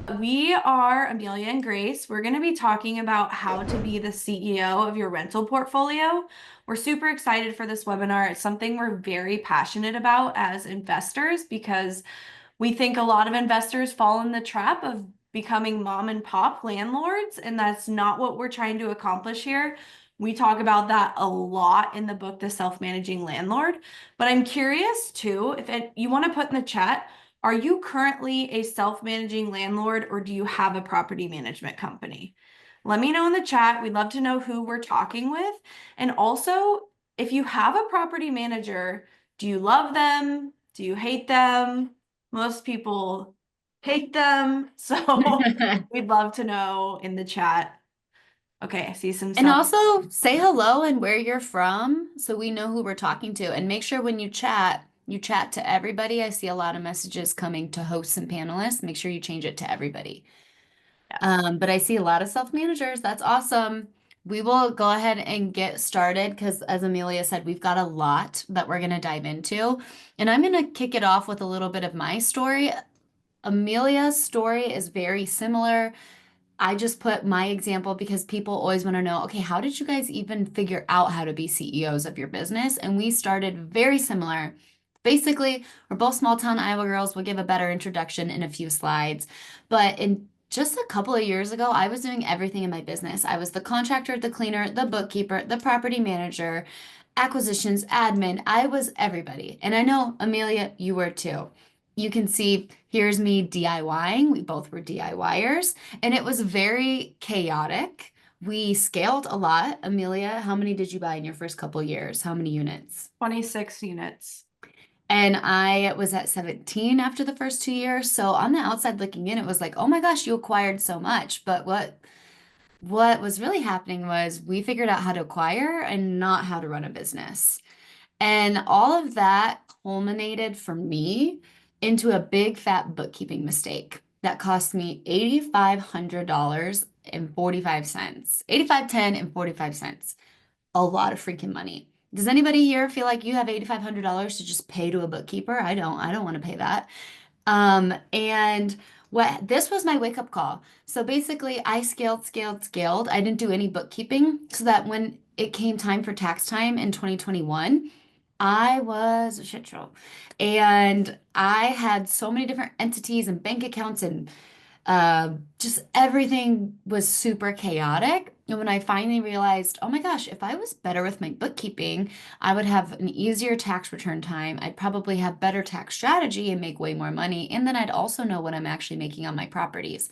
We are Amelia and Grace. We're going to be talking about how to be the CEO of your rental portfolio. We're super excited for this webinar. It's something we're very passionate about as investors because we think a lot of investors fall in the trap of becoming mom and pop landlords, and that's not what we're trying to accomplish here. We talk about that a lot in the book, The Self-Managing Landlord. But I'm curious too, you want to put in the chat, are you currently a self-managing landlord or do you have a property management company? Let me know in the chat. We'd love to know who we're talking with. And also, if you have a property manager, do you love them? Do you hate them? Most people hate them. So we'd love to know in the chat. Okay, I see some And stuff. also say hello and where you're from so we know who we're talking to. And make sure when you chat to everybody. I see a lot of messages coming to hosts and panelists. Make sure you change it to everybody. Yes. But I see a lot of self-managers. That's awesome. We will go ahead and get started because, as Amelia said, we've got a lot that we're going to dive into. And I'm going to kick it off with a little bit of my story. Amelia's story is very similar. I just put my example because people always want to know, okay, how did you guys even figure out how to be CEOs of your business? And we started very similar. Basically, we're both small town Iowa girls. We'll give a better introduction in a few slides. But in just a couple of years ago, I was doing everything in my business. I was the contractor, the cleaner, the bookkeeper, the property manager, acquisitions, admin. I was everybody. And I know, Amelia, you were too. You can see here's me DIYing. We both were DIYers. And it was very chaotic. We scaled a lot. Amelia, how many did you buy in your first couple years? How many units? 26 units. And I was at 17 after the first 2 years. So on the outside looking in, it was like, oh my gosh, you acquired so much. But what was really happening was we figured out how to acquire and not how to run a business. And all of that culminated for me into a big fat bookkeeping mistake that cost me $8,500 and 45 cents. 85.10 and 45 cents. A lot of freaking money. Does anybody here feel like you have $8,500 to just pay to a bookkeeper? I don't. I don't want to pay that. And what this was my wake up call. So basically, I scaled, scaled, scaled. I didn't do any bookkeeping so that when it came time for tax time in 2021, I was a shit show. And I had so many different entities and bank accounts and just everything was super chaotic. And when I finally realized, oh my gosh, if I was better with my bookkeeping, I would have an easier tax return time. I'd probably have better tax strategy and make way more money. And then I'd also know what I'm actually making on my properties.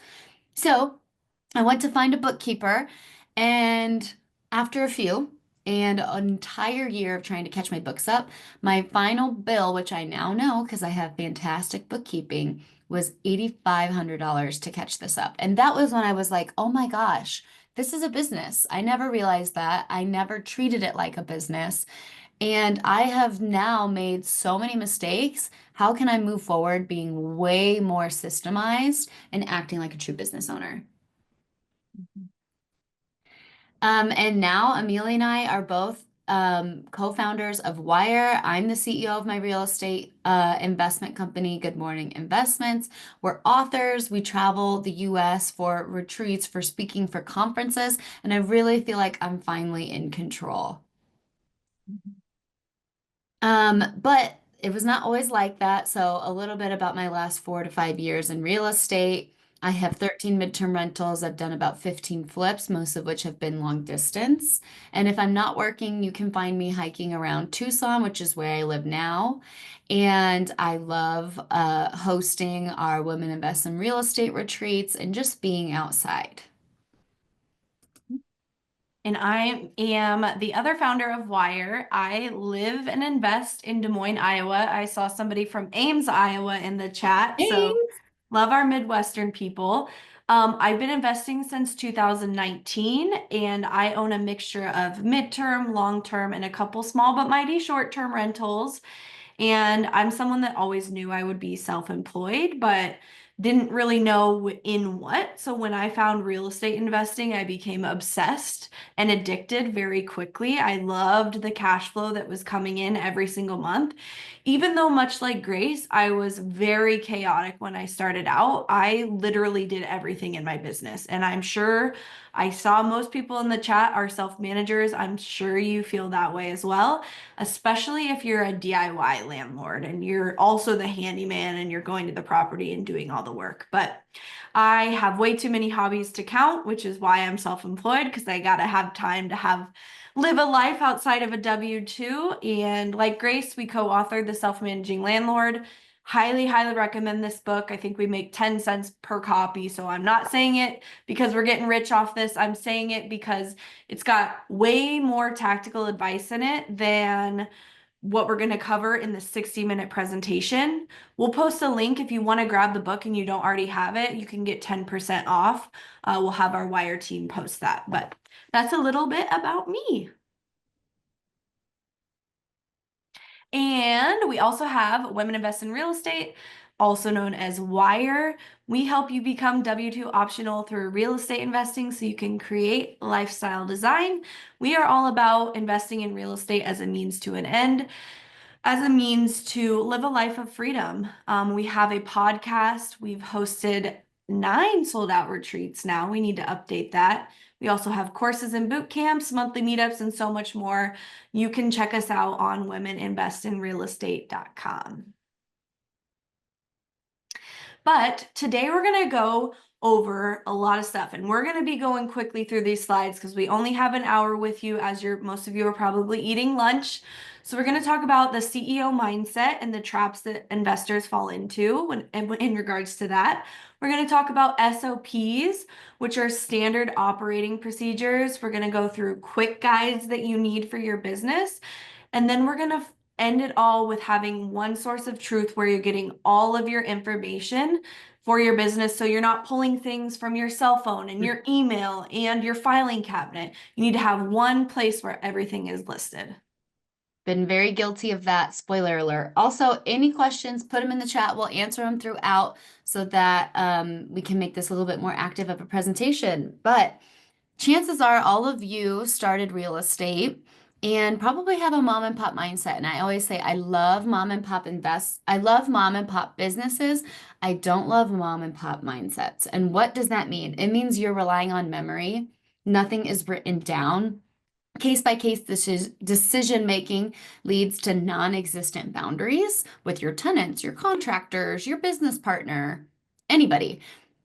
So I went to find a bookkeeper, and after a few and an entire year of trying to catch my books up, my final bill, which I now know because I have fantastic bookkeeping, was $8,500 to catch this up. And that was when I was like, oh my gosh, this is a business. I never realized that. I never treated it like a business. And I have now made so many mistakes. How can I move forward being way more systemized and acting like a true business owner? And now Amelia and I are both co-founders of WIIRE. I'm the CEO of my real estate investment company, Good Morning Investments. We're authors. We travel the US for retreats, for speaking, for conferences, and I really feel like I'm finally in control. But it was not always like that. So a little bit about my last 4 to 5 years in real estate. I have 13 midterm rentals. I've done about 15 flips, most of which have been long distance. And if I'm not working, you can find me hiking around Tucson, which is where I live now. And I love hosting our Women Invest in Real Estate retreats and just being outside. And I am the other founder of WIIRE. I live and invest in Des Moines, Iowa. I saw somebody from Ames, Iowa in the chat. So Thanks. love our Midwestern people. I've been investing since 2019, and I own a mixture of midterm, long-term, and a couple small but mighty short-term rentals. And I'm someone that always knew I would be self-employed, but didn't really know in what. So when I found real estate investing, I became obsessed and addicted very quickly. I loved the cash flow that was coming in every single month. Even though, much like Grace, I was very chaotic when I started out. I literally did everything in my business. And I'm sure I saw most people in the chat are self-managers. I'm sure you feel that way as well, especially if you're a DIY landlord and you're also the handyman and you're going to the property and doing all the work. But I have way too many hobbies to count, which is why I'm self-employed, because I gotta have time to live a life outside of a W-2. And like Grace, we co-authored The Self-Managing Landlord. Highly, highly recommend this book. I think we make 10 cents per copy. So I'm not saying it because we're getting rich off this. I'm saying it because it's got way more tactical advice in it than what we're going to cover in the 60-minute presentation. We'll post a link if you want to grab the book and you don't already have it. You can get 10% off. We'll have our WIIRE team post that. But that's a little bit about me. And we also have Women Invest in Real Estate, also known as WIIRE. We help you become W-2 optional through real estate investing so you can create lifestyle design. We are all about investing in real estate as a means to an end, as a means to live a life of freedom. We have a podcast. We've hosted 9 sold out retreats now. We need to update that. We also have courses and boot camps, monthly meetups, and so much more. You can check us out on womeninvestinrealestate.com. But today we're going to go over a lot of stuff, and we're going to be going quickly through these slides because we only have an hour with you, as most of you are probably eating lunch. So we're going to talk about the CEO mindset and the traps that investors fall into in regards to that. We're going to talk about SOPs, which are standard operating procedures. We're going to go through quick guides that you need for your business. And then we're going to end it all with having one source of truth where you're getting all of your information for your business. So you're not pulling things from your cell phone and your email and your filing cabinet. You need to have one place where everything is listed. Been very guilty of that. Spoiler alert. Also, any questions, put them in the chat. We'll answer them throughout so that we can make this a little bit more active of a presentation. But chances are all of you started real estate and probably have a mom and pop mindset. And I always say, I love mom and pop I love mom and pop businesses. I don't love mom and pop mindsets. And what does that mean? It means you're relying on memory. Nothing is written down. Case by case decision making leads to non-existent boundaries with your tenants, your contractors, your business partner, anybody.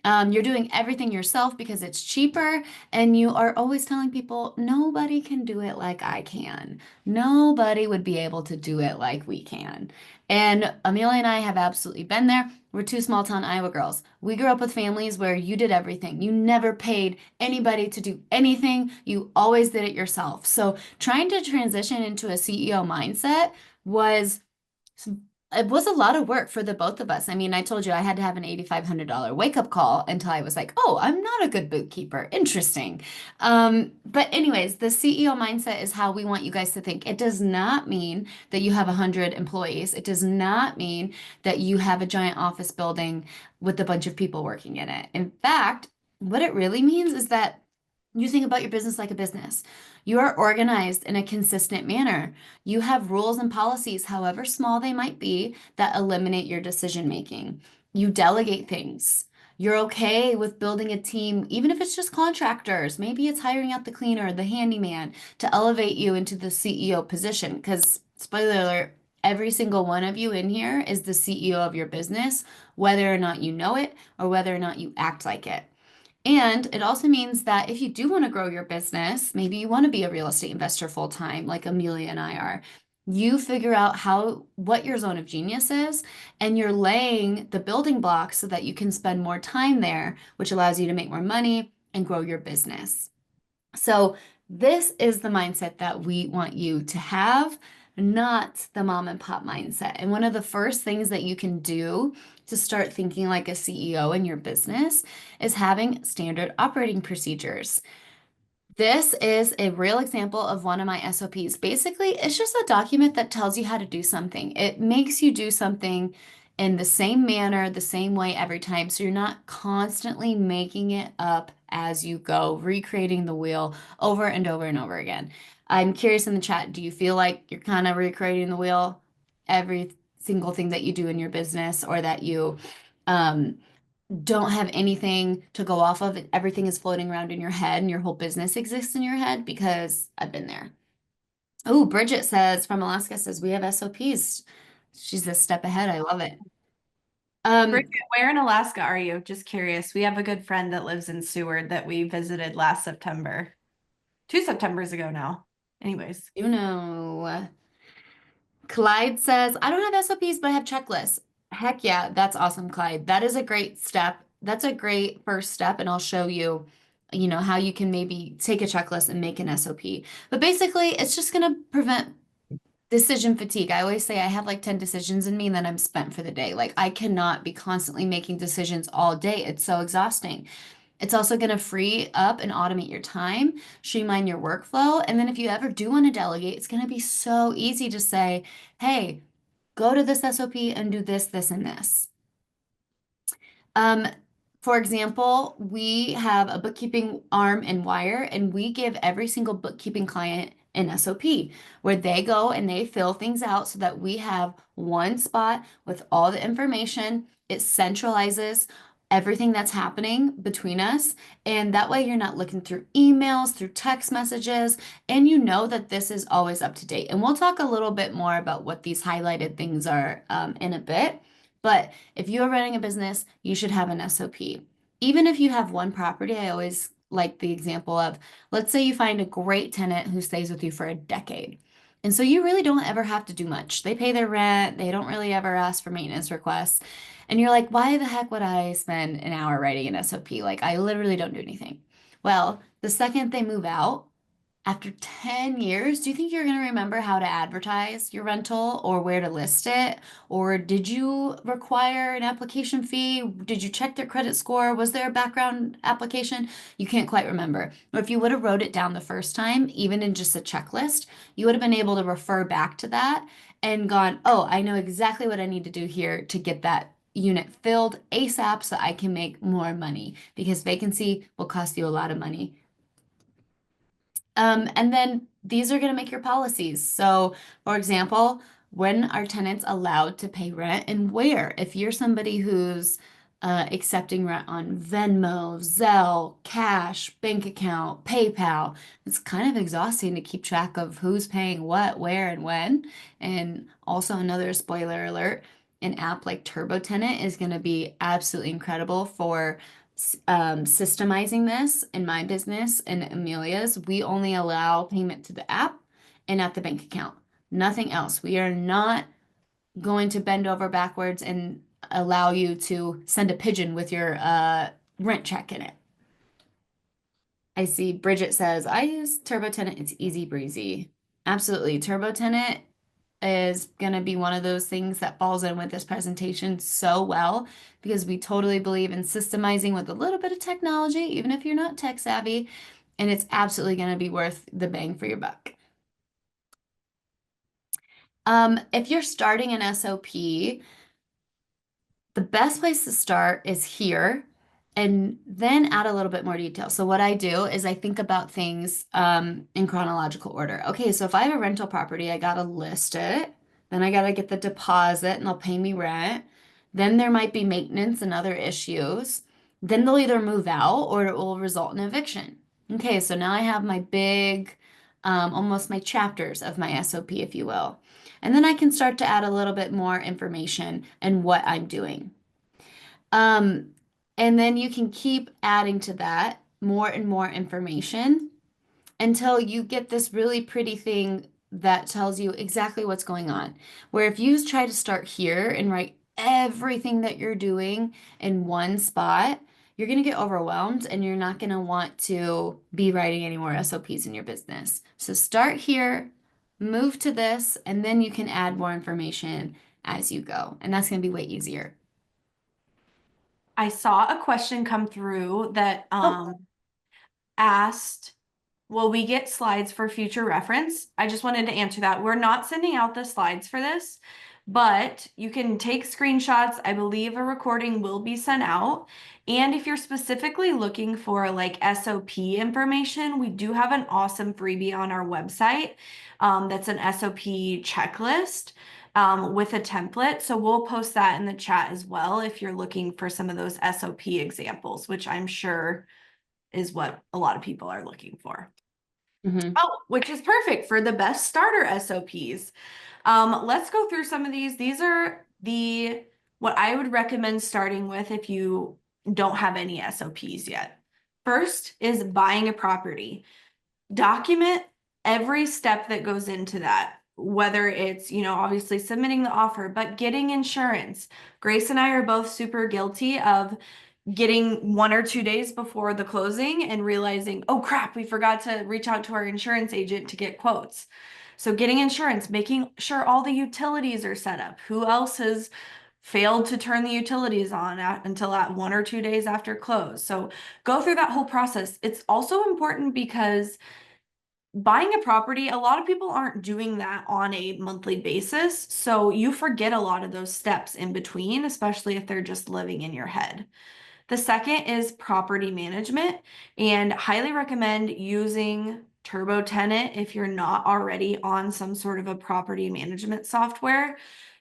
You're doing everything yourself because it's cheaper, and you are always telling people, nobody can do it like I can. Nobody would be able to do it like we can. And Amelia and I have absolutely been there. We're 2 small town Iowa girls. We grew up with families where you did everything. You never paid anybody to do anything. You always did it yourself. So trying to transition into a CEO mindset was it was a lot of work for the both of us. I mean, I told you I had to have an $8,500 wake-up call until I was like, oh, I'm not a good bookkeeper. Interesting. But anyways, the CEO mindset is how we want you guys to think. It does not mean that you have 100 employees. It does not mean that you have a giant office building with a bunch of people working in it. In fact, what it really means is that you think about your business like a business. You are organized in a consistent manner. You have rules and policies, however small they might be, that eliminate your decision making. You delegate things. You're okay with building a team, even if it's just contractors. Maybe it's hiring out the cleaner, the handyman to elevate you into the CEO position. Because, spoiler alert, every single one of you in here is the CEO of your business, whether or not you know it or whether or not you act like it. And it also means that if you do want to grow your business, maybe you want to be a real estate investor full time, like Amelia and I are, you figure out what your zone of genius is, and you're laying the building blocks so that you can spend more time there, which allows you to make more money and grow your business. So this is the mindset that we want you to have, not the mom and pop mindset. And one of the first things that you can do to start thinking like a CEO in your business is having standard operating procedures. This is a real example of one of my SOPs. Basically, it's just a document that tells you how to do something. It makes you do something in the same manner, the same way every time. So you're not constantly making it up as you go, recreating the wheel over and over and over again. I'm curious in the chat, do you feel like you're kind of recreating the wheel every single thing that you do in your business, or that you um, don't have anything to go off of? Everything is floating around in your head and your whole business exists in your head? Because I've been there. Oh, Bridget says from Alaska says we have SOPs. She's a step ahead. I love it. Bridget, Um, where in Alaska are you? Just curious. We have a good friend that lives in Seward that we visited last September. 2 Septembers ago now. Anyways. you know, Clyde says, I don't have SOPs, but I have checklists. Heck yeah, that's awesome, Clyde. That is a great step. That's a great first step, and I'll show you, how you can maybe take a checklist and make an SOP. But basically, it's just going to prevent decision fatigue. I always say I have like 10 decisions in me and then I'm spent for the day. Like I cannot be constantly making decisions all day. It's so exhausting. It's also going to free up and automate your time, streamline your workflow. And then if you ever do want to delegate, it's going to be so easy to say, hey, go to this SOP and do this, this, and this. Um, for example, we have a bookkeeping arm in WIIRE, and we give every single bookkeeping client an SOP where they go and they fill things out so that we have one spot with all the information. It centralizes everything that's happening between us. And that way you're not looking through emails, through text messages, and you know that this is always up to date. And we'll talk a little bit more about what these highlighted things are in a bit. But if you are running a business, you should have an SOP. Even if you have one property, I always like the example of, let's say you find a great tenant who stays with you for a decade. And so you really don't ever have to do much. They pay their rent, they don't really ever ask for maintenance requests. And you're like, why the heck would I spend an hour writing an SOP? Like, I literally don't do anything. Well, the second they move out, after 10 years, do you think you're going to remember how to advertise your rental or where to list it? Or did you require an application fee? Did you check their credit score? Was there a background application? You can't quite remember. Or if you would have wrote it down the first time, even in just a checklist, you would have been able to refer back to that and gone, oh, I know exactly what I need to do here to get that unit filled ASAP so I can make more money, because vacancy will cost you a lot of money. And then these are going to make your policies. So, for example, when are tenants allowed to pay rent and where? If you're somebody who's accepting rent on Venmo, Zelle, cash, bank account, PayPal, it's kind of exhausting to keep track of who's paying what, where, and when. And also, another spoiler alert, an app like TurboTenant is going to be absolutely incredible for systemizing this. In my business and Amelia's, we only allow payment to the app and at the bank account. Nothing else. We are not going to bend over backwards and allow you to send a pigeon with your rent check in it. I see Bridget says, I use TurboTenant. It's easy breezy. Absolutely. TurboTenant is going to be one of those things that falls in with this presentation so well, because we totally believe in systemizing with a little bit of technology, even if you're not tech savvy, and it's absolutely going to be worth the bang for your buck. If you're starting an SOP, the best place to start is here and then add a little bit more detail. So what I do is I think about things in chronological order. Okay, so if I have a rental property, I gotta list it. Then I gotta get the deposit and they'll pay me rent. Then there might be maintenance and other issues. Then they'll either move out or it will result in eviction. Okay, so now I have my big, almost my chapters of my SOP, if you will. And then I can start to add a little bit more information and what I'm doing. Um, and then you can keep adding to that more and more information until you get this really pretty thing that tells you exactly what's going on. Where if you try to start here and write everything that you're doing in one spot, you're going to get overwhelmed and you're not going to want to be writing any more SOPs in your business. So start here, move to this, and then you can add more information as you go. And that's going to be way easier. I saw a question come through that Oh, asked, will we get slides for future reference? I just wanted to answer that. We're not sending out the slides for this, but you can take screenshots. I believe a recording will be sent out. And if you're specifically looking for like SOP information, we do have an awesome freebie on our website that's an SOP checklist with a template. So we'll post that in the chat as well if you're looking for some of those SOP examples, which I'm sure is what a lot of people are looking for. Mhm. Oh, which is perfect for the best starter SOPs. Let's go through some of these. These are what I would recommend starting with if you don't have any SOPs yet. First is buying a property. Document every step that goes into that, whether it's, obviously submitting the offer, but getting insurance. Grace and I are both super guilty of getting 1 or 2 days before the closing and realizing, oh crap, we forgot to reach out to our insurance agent to get quotes. So getting insurance, making sure all the utilities are set up. Who else has failed to turn the utilities on until 1 or 2 days after close? So go through that whole process. It's also important because buying a property, a lot of people aren't doing that on a monthly basis. So you forget a lot of those steps in between, especially if they're just living in your head. The second is property management, and highly recommend using TurboTenant if you're not already on some sort of a property management software.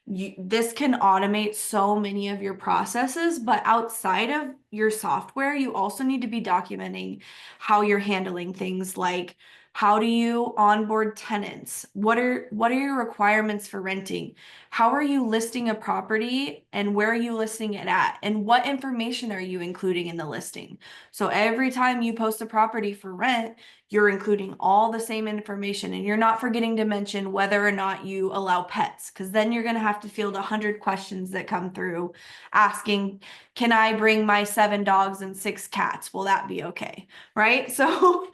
This can automate so many of your processes, but outside of your software, you also need to be documenting how you're handling things like how do you onboard tenants? What are your requirements for renting? How are you listing a property and where are you listing it at? And what information are you including in the listing? So every time you post a property for rent, you're including all the same information and you're not forgetting to mention whether or not you allow pets, because then you're going to have to field 100 questions that come through asking, can I bring my 7 dogs and 6 cats? Will that be okay? Right? So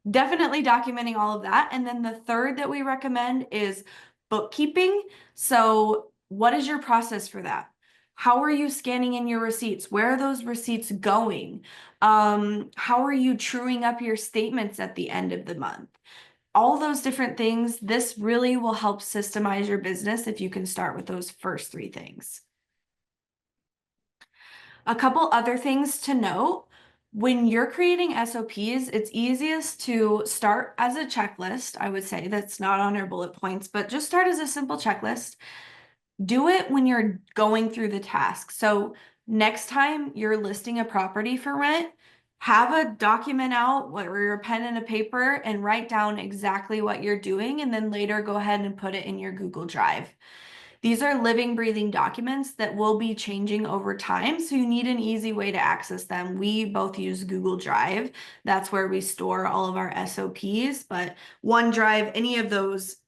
definitely documenting all of that. And then the third that we recommend is bookkeeping. So what is your process for that? How are you scanning in your receipts? Where are those receipts going? How are you truing up your statements at the end of the month? All those different things. This really will help systemize your business if you can start with those first 3 things. A couple other things to note. When you're creating SOPs, it's easiest to start as a checklist, I would say. That's not on our bullet points, but just start as a simple checklist. Do it when you're going through the task. So next time you're listing a property for rent, have a document out or your pen and a paper and write down exactly what you're doing, and then later go ahead and put it in your Google Drive. These are living, breathing documents that will be changing over time, so you need an easy way to access them. We both use Google Drive. That's where we store all of our SOPs, but OneDrive, any of those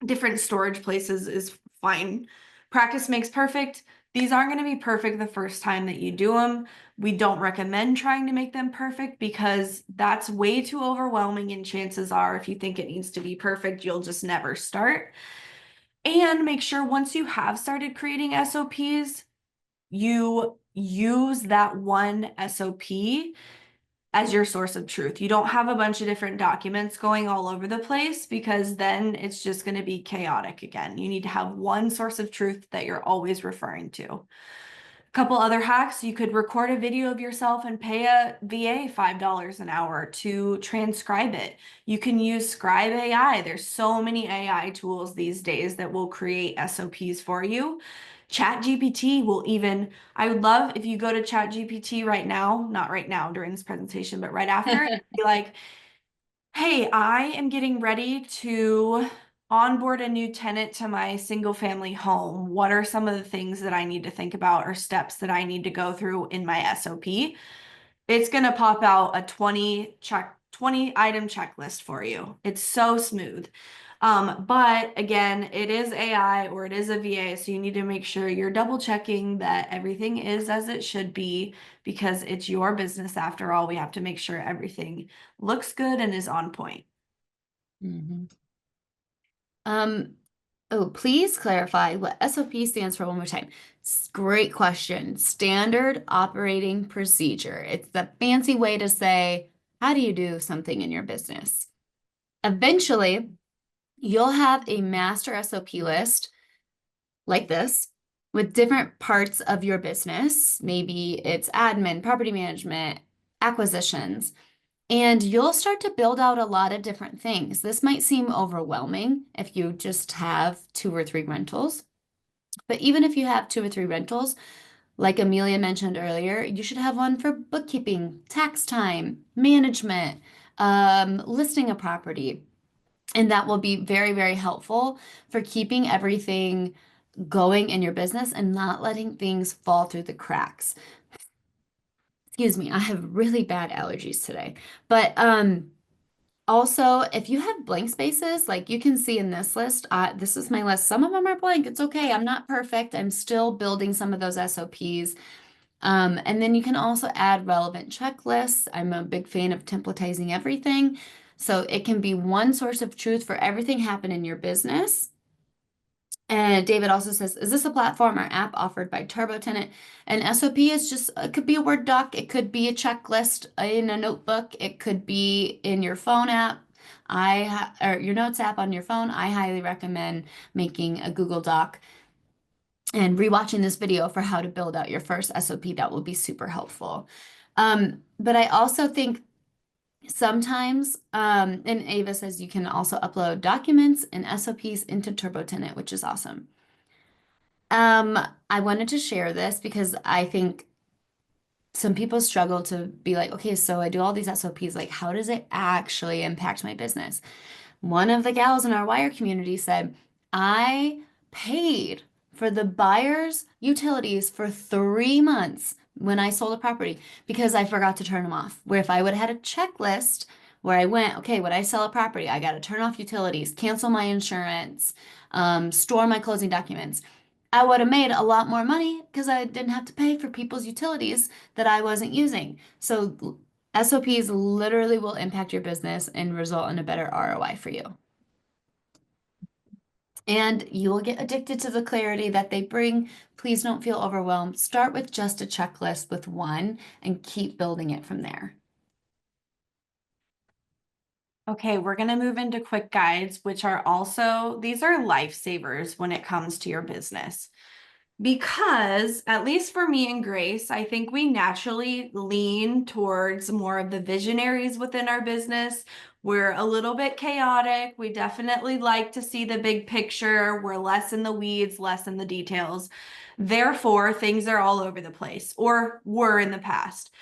different storage places is fine. Practice makes perfect. These aren't going to be perfect the first time that you do them. We don't recommend trying to make them perfect because that's way too overwhelming, and chances are if you think it needs to be perfect, you'll just never start. And make sure once you have started creating SOPs, you use that one SOP as your source of truth. You don't have a bunch of different documents going all over the place, because then it's just going to be chaotic again. You need to have one source of truth that you're always referring to. A couple other hacks: you could record a video of yourself and pay a VA $5 an hour to transcribe it. You can use Scribe AI. There's so many AI tools these days that will create SOPs for you. ChatGPT will even, I would love if you go to ChatGPT right now, not right now during this presentation, but right after, be like, hey, I am getting ready to onboard a new tenant to my single family home. What are some of the things that I need to think about or steps that I need to go through in my SOP? It's going to pop out a 20 item checklist for you. It's so smooth. But again, it is AI or it is a VA, so you need to make sure you're double checking that everything is as it should be, because it's your business after all. We have to make sure everything looks good and is on point. Mhm. Oh, please clarify what SOP stands for one more time. Great question. Standard Operating Procedure. It's the fancy way to say, how do you do something in your business? Eventually, you'll have a master SOP list like this with different parts of your business. Maybe it's admin, property management, acquisitions, and you'll start to build out a lot of different things. This might seem overwhelming if you just have two or three rentals, but even if you have two or three rentals, like Amelia mentioned earlier, you should have one for bookkeeping, tax time, management, listing a property. And that will be very, very helpful for keeping everything going in your business and not letting things fall through the cracks. Excuse me, I have really bad allergies today. But also, if you have blank spaces, like you can see in this list, this is my list. Some of them are blank. It's okay. I'm not perfect. I'm still building some of those SOPs. And then you can also add relevant checklists. I'm a big fan of templatizing everything. So it can be one source of truth for everything happen in your business. And David also says, is this a platform or app offered by TurboTenant? And SOP is just, it could be a Word doc, it could be a checklist in a notebook, it could be in your phone app. Or your notes app on your phone. I highly recommend making a Google Doc and rewatching this video for how to build out your first SOP. That will be super helpful. But I also think sometimes, and Ava says you can also upload documents and SOPs into TurboTenant, which is awesome. I wanted to share this because I think some people struggle to be like, okay, so I do all these SOPs, like, how does it actually impact my business? One of the gals in our WIIRE community said, I paid for the buyer's utilities for 3 months when I sold a property because I forgot to turn them off. Where if I would have had a checklist where I went, okay, when I sell a property, I got to turn off utilities, cancel my insurance, store my closing documents. I would have made a lot more money because I didn't have to pay for people's utilities that I wasn't using. So SOPs literally will impact your business and result in a better ROI for you. And you will get addicted to the clarity that they bring. Please don't feel overwhelmed. Start with just a checklist with one and keep building it from there. Okay, we're going to move into quick guides, which are also, these are lifesavers when it comes to your business. Because, at least for me and Grace, I think we naturally lean towards more of the visionaries within our business. We're a little bit chaotic. We definitely like to see the big picture. We're less in the weeds, less in the details. Therefore, things are all over the place, or were in the past.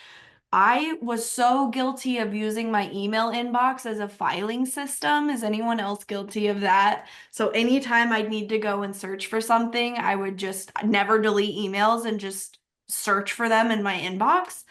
I was so guilty of using my email inbox as a filing system. Is anyone else guilty of that? So anytime I'd need to go and search for something, I would just never delete emails and just search for them in my inbox.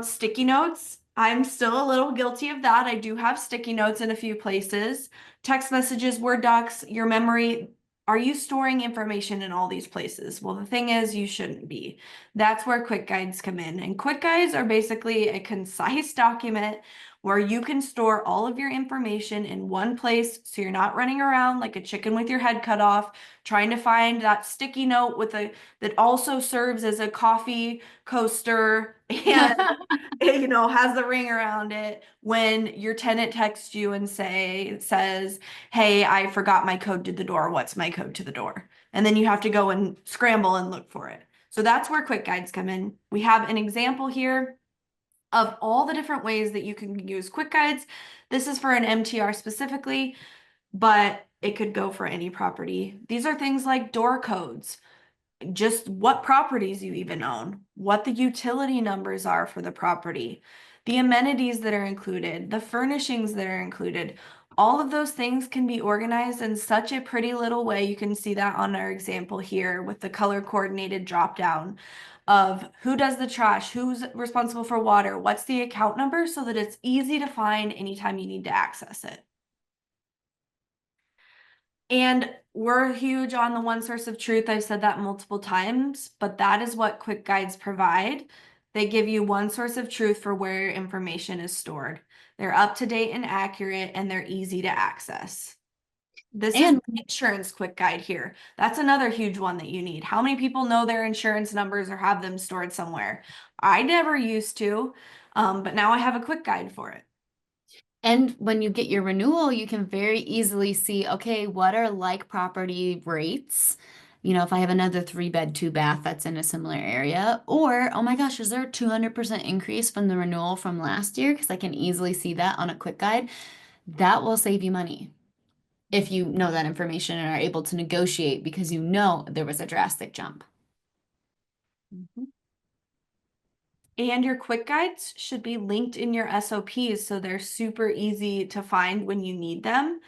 Sticky notes. I'm still a little guilty of that. I do have sticky notes in a few places. Text messages, Word docs, your memory. Are you storing information in all these places? Well, the thing is, you shouldn't be. That's where quick guides come in. And quick guides are basically a concise document where you can store all of your information in one place so you're not running around like a chicken with your head cut off, trying to find that sticky note with a that also serves as a coffee coaster and has the ring around it when your tenant texts you and says, hey, I forgot my code to the door. What's my code to the door? And then you have to go and scramble and look for it. So that's where quick guides come in. We have an example here of all the different ways that you can use quick guides. This is for an MTR specifically, but it could go for any property. These are things like door codes, just what properties you even own, what the utility numbers are for the property, the amenities that are included, the furnishings that are included. All of those things can be organized in such a pretty little way. You can see that on our example here with the color coordinated drop down of who does the trash, who's responsible for water, what's the account number, so that it's easy to find anytime you need to access it. And we're huge on the one source of truth. I've said that multiple times, but that is what quick guides provide. They give you one source of truth for where your information is stored. They're up to date and accurate, and they're easy to access. This is And the insurance quick guide here. That's another huge one that you need. How many people know their insurance numbers or have them stored somewhere? I never used to, but now I have a quick guide for it. And when you get your renewal, you can very easily see, okay, what are like property rates? if I have another 3 bed, 2 bath that's in a similar area, or oh my gosh, is there a 200% increase from the renewal from last year? Because I can easily see that on a quick guide. That will save you money if you know that information and are able to negotiate because you know there was a drastic jump. Mhm. And your quick guides should be linked in your SOPs so they're super easy to find when you need them.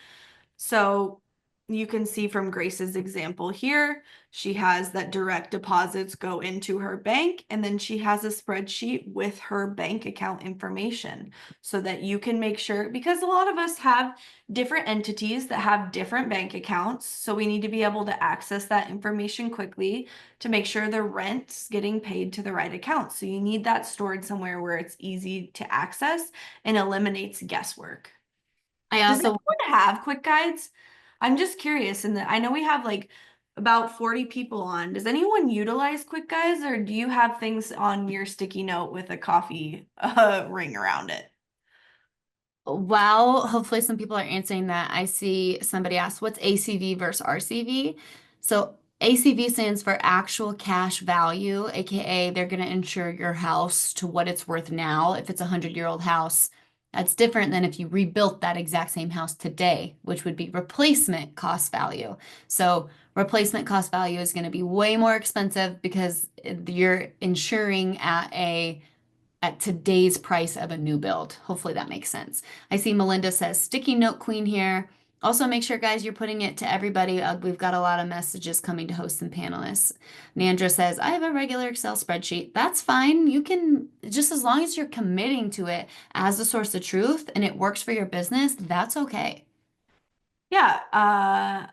So you can see from Grace's example here, she has that direct deposits go into her bank, and then she has a spreadsheet with her bank account information so that you can make sure, because a lot of us have different entities that have different bank accounts. So we need to be able to access that information quickly to make sure the rent's getting paid to the right account. So you need that stored somewhere where it's easy to access and eliminates guesswork. I Does also anyone have quick guides? I'm just curious, and I know we have like about 40 people on. Does anyone utilize quick guides, or do you have things on your sticky note with a coffee ring around it? Wow, hopefully some people are answering that. I see somebody asked, what's ACV versus RCV? So ACV stands for actual cash value, aka they're going to insure your house to what it's worth now. If it's a 100-year-old house, that's different than if you rebuilt that exact same house today, which would be replacement cost value. So replacement cost value is going to be way more expensive because you're insuring at today's price of a new build. Hopefully that makes sense. I see Melinda says sticky note queen here. Also, make sure, guys, you're putting it to everybody. We've got a lot of messages coming to hosts and panelists. Nandra says, I have a regular Excel spreadsheet. That's fine. You can, just as long as you're committing to it as a source of truth and it works for your business, that's okay. Yeah,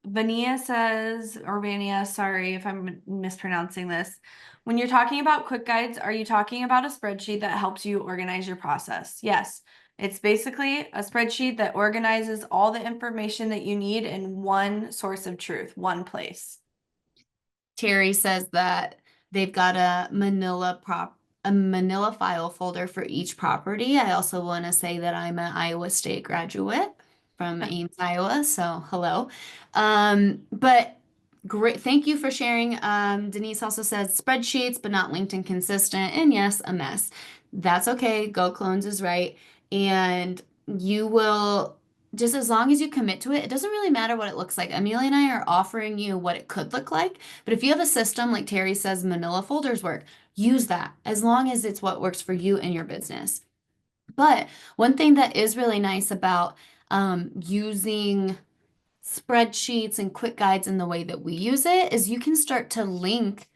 Vania says, or Vania, sorry if I'm mispronouncing this. When you're talking about quick guides, are you talking about a spreadsheet that helps you organize your process? Yes, it's basically a spreadsheet that organizes all the information that you need in one source of truth, one place. Terry says that they've got a Manila file folder for each property. I also want to say that I'm an Iowa State graduate from Ames, Iowa, so hello. But great, thank you for sharing. Denise also says spreadsheets, but not linked and consistent. And yes, a mess. That's okay. Go Clones is right. And you will just as long as you commit to it, it doesn't really matter what it looks like. Amelia and I are offering you what it could look like. But if you have a system, like Terry says, manila folders work, use that as long as it's what works for you and your business. But one thing that is really nice about using spreadsheets and quick guides in the way that we use it is you can start to link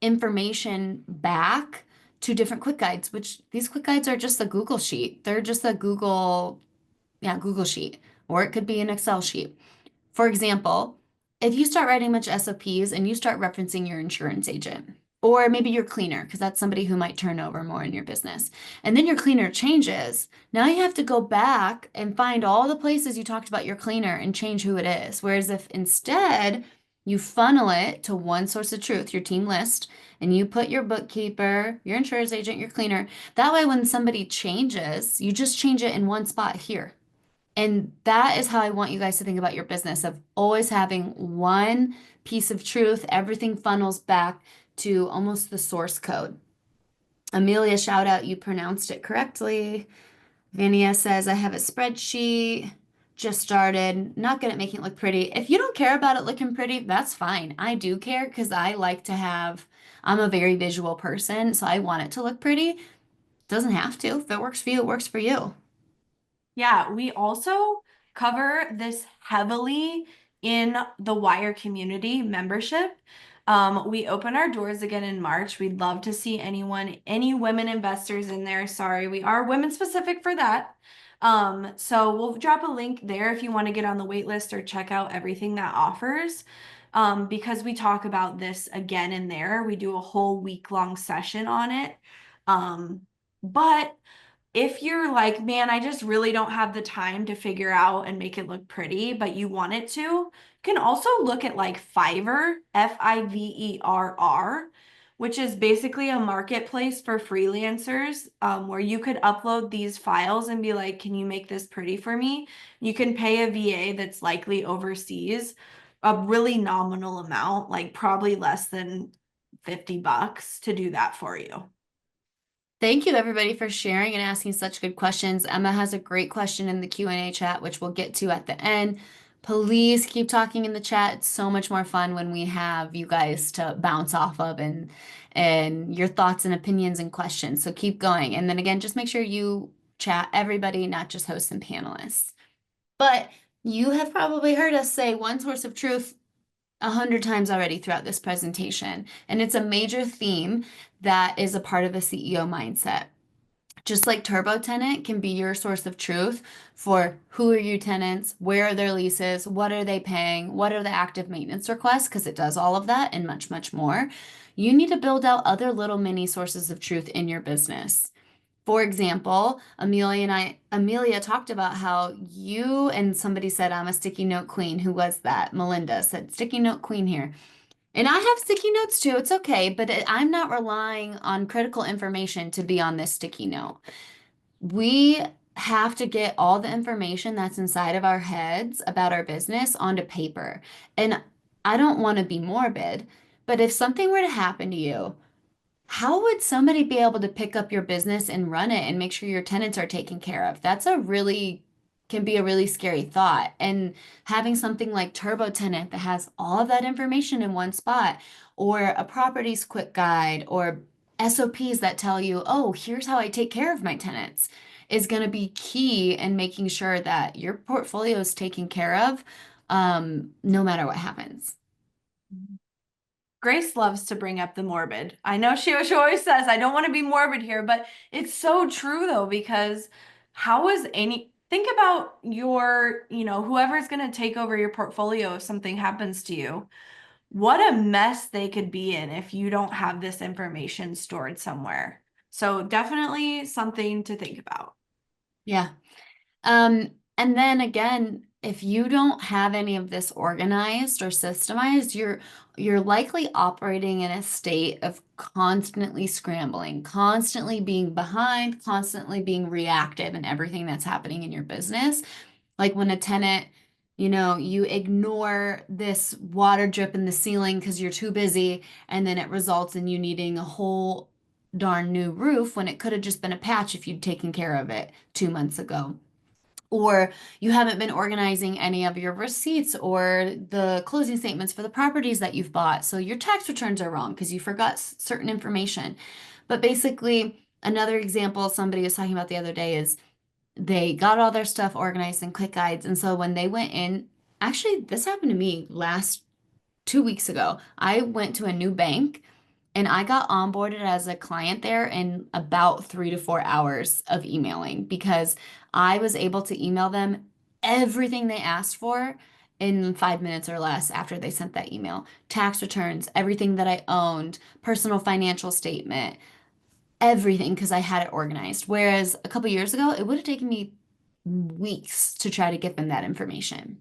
information back to different quick guides, which these quick guides are just a Google sheet. They're just a Google sheet, or it could be an Excel sheet. For example, if you start writing a bunch of SOPs and you start referencing your insurance agent, or maybe your cleaner, because that's somebody who might turn over more in your business, and then your cleaner changes, now you have to go back and find all the places you talked about your cleaner and change who it is. Whereas if instead you funnel it to one source of truth, your team list, and you put your bookkeeper, your insurance agent, your cleaner, that way when somebody changes, you just change it in one spot here. And that is how I want you guys to think about your business of always having one piece of truth. Everything funnels back to almost the source code. Amelia, shout out, you pronounced it correctly. Vania says, I have a spreadsheet, just started, not good at making it look pretty. If you don't care about it looking pretty, that's fine. I do care because I like to have, I'm a very visual person, so I want it to look pretty. Doesn't have to. If it works for you, it works for you. Yeah, we also cover this heavily in the WIIRE community membership. We open our doors again in March. We'd love to see any women investors in there. Sorry, we are women specific for that. So we'll drop a link there if you want to get on the wait list or check out everything that offers. Because we talk about this again in there. We do a whole week-long session on it. But if you're like, man, I just really don't have the time to figure out and make it look pretty, but you want it to, you can also look at like Fiverr, Fiverr, which is basically a marketplace for freelancers, where you could upload these files and be like, can you make this pretty for me? You can pay a VA that's likely overseas a really nominal amount, like probably less than $50 to do that for you. Thank you everybody for sharing and asking such good questions. Emma has a great question in the Q&A chat, which we'll get to at the end. Please keep talking in the chat. It's so much more fun when we have you guys to bounce off of and your thoughts and opinions and questions. So keep going. And then again, just make sure you chat everybody, not just hosts and panelists. But you have probably heard us say one source of truth 100 times already throughout this presentation, and it's a major theme that is a part of a CEO mindset. Just like TurboTenant can be your source of truth for who are your tenants, where are their leases, what are they paying, what are the active maintenance requests, because it does all of that and much, much more. You need to build out other little mini sources of truth in your business. For example, Amelia talked about how you and somebody said, I'm a sticky note queen. Who was that? Melinda said, sticky note queen here. And I have sticky notes too. It's okay, but I'm not relying on critical information to be on this sticky note. We have to get all the information that's inside of our heads about our business onto paper. And I don't want to be morbid, but if something were to happen to you, how would somebody be able to pick up your business and run it and make sure your tenants are taken care of? That's a really can be a really scary thought. And having something like TurboTenant that has all of that information in one spot, or a properties quick guide, or SOPs that tell you, oh, here's how I take care of my tenants, is going to be key in making sure that your portfolio is taken care of, no matter what happens. Grace loves to bring up the morbid. I know she always says, I don't want to be morbid here, but it's so true though, because how is think about your, whoever's going to take over your portfolio if something happens to you. What a mess they could be in if you don't have this information stored somewhere. So definitely something to think about. Yeah. And then again, if you don't have any of this organized or systemized, you're likely operating in a state of constantly scrambling, constantly being behind, constantly being reactive in everything that's happening in your business. Like when a tenant, you ignore this water drip in the ceiling because you're too busy, and then it results in you needing a whole darn new roof when it could have just been a patch if you'd taken care of it 2 months ago. Or you haven't been organizing any of your receipts or the closing statements for the properties that you've bought. So your tax returns are wrong because you forgot certain information. But basically, another example somebody was talking about the other day is they got all their stuff organized in quick guides. And so when they went in, actually, this happened to me last 2 weeks ago. I went to a new bank and I got onboarded as a client there in about 3 to 4 hours of emailing because I was able to email them everything they asked for in 5 minutes or less after they sent that email. Tax returns, everything that I owned, personal financial statement, everything because I had it organized. Whereas a couple years ago, it would have taken me weeks to try to get them that information.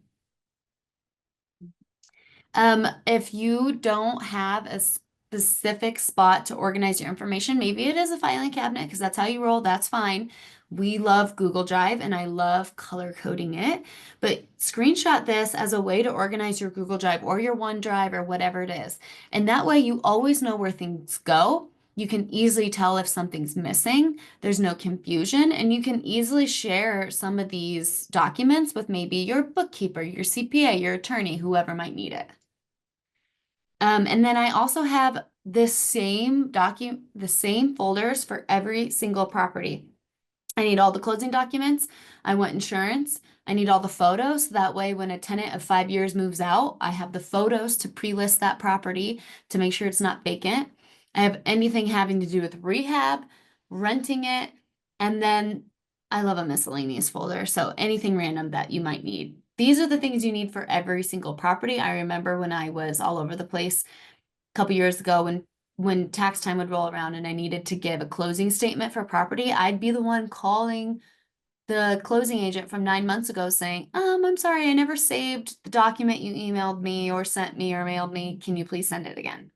If you don't have a specific spot to organize your information, maybe it is a filing cabinet because that's how you roll. That's fine. We love Google Drive and I love color coding it, but screenshot this as a way to organize your Google Drive or your OneDrive or whatever it is. And that way you always know where things go. You can easily tell if something's missing. There's no confusion, and you can easily share some of these documents with maybe your bookkeeper, your CPA, your attorney, whoever might need it. And then I also have the same folders for every single property. I need all the closing documents. I want insurance. I need all the photos. That way, when a tenant of 5 years moves out, I have the photos to pre-list that property to make sure it's not vacant. I have anything having to do with rehab, renting it, and then I love a miscellaneous folder. So anything random that you might need. These are the things you need for every single property. I remember when I was all over the place a couple years ago when tax time would roll around and I needed to give a closing statement for property, I'd be the one calling the closing agent from 9 months ago saying, I'm sorry, I never saved the document you emailed me or sent me or mailed me. Can you please send it again?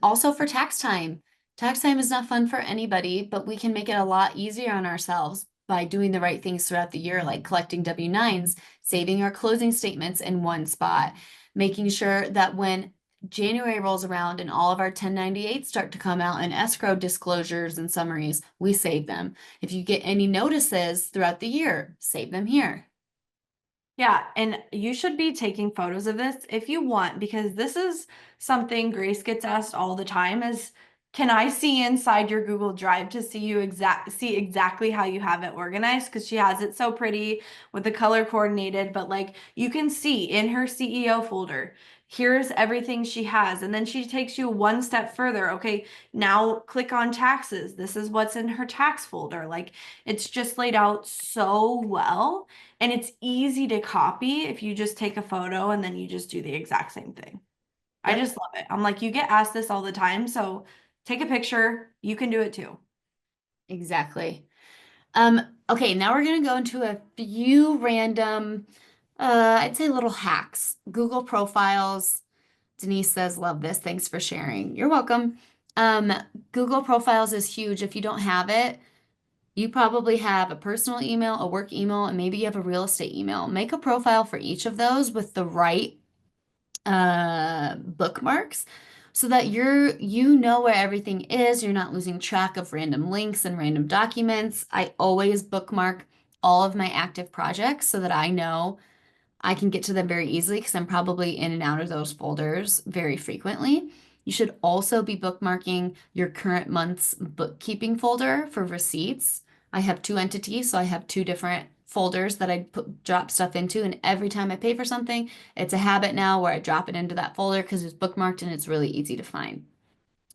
Also for tax time. Tax time is not fun for anybody, but we can make it a lot easier on ourselves by doing the right things throughout the year, like collecting W-9s, saving our closing statements in one spot, making sure that when January rolls around and all of our 1098s start to come out and escrow disclosures and summaries, we save them. If you get any notices throughout the year, save them here. Yeah, and you should be taking photos of this if you want, because this is something Grace gets asked all the time is, can I see inside your Google Drive to see exactly how you have it organized? Because she has it so pretty with the color coordinated, but like you can see in her CEO folder, here's everything she has. And then she takes you one step further. Okay, now click on taxes. This is what's in her tax folder. Like it's just laid out so well. And it's easy to copy if you just take a photo and then you just do the exact same thing. I Yep, just love it. I'm like, you get asked this all the time, so take a picture. You can do it too. exactly. Okay, now we're gonna go into a few random, I'd say little hacks. Google profiles. Denise says, love this. Thanks for sharing. You're welcome. Um, Google profiles is huge. If you don't have it, you probably have a personal email, a work email, and maybe you have a real estate email. Make a profile for each of those with the right bookmarks so that you know where everything is. You're not losing track of random links and random documents. I always bookmark all of my active projects so that I know I can get to them very easily because I'm probably in and out of those folders very frequently. You should also be bookmarking your current month's bookkeeping folder for receipts. I have two entities, so I have two different folders that drop stuff into, and every time I pay for something, it's a habit now where I drop it into that folder because it's bookmarked and it's really easy to find.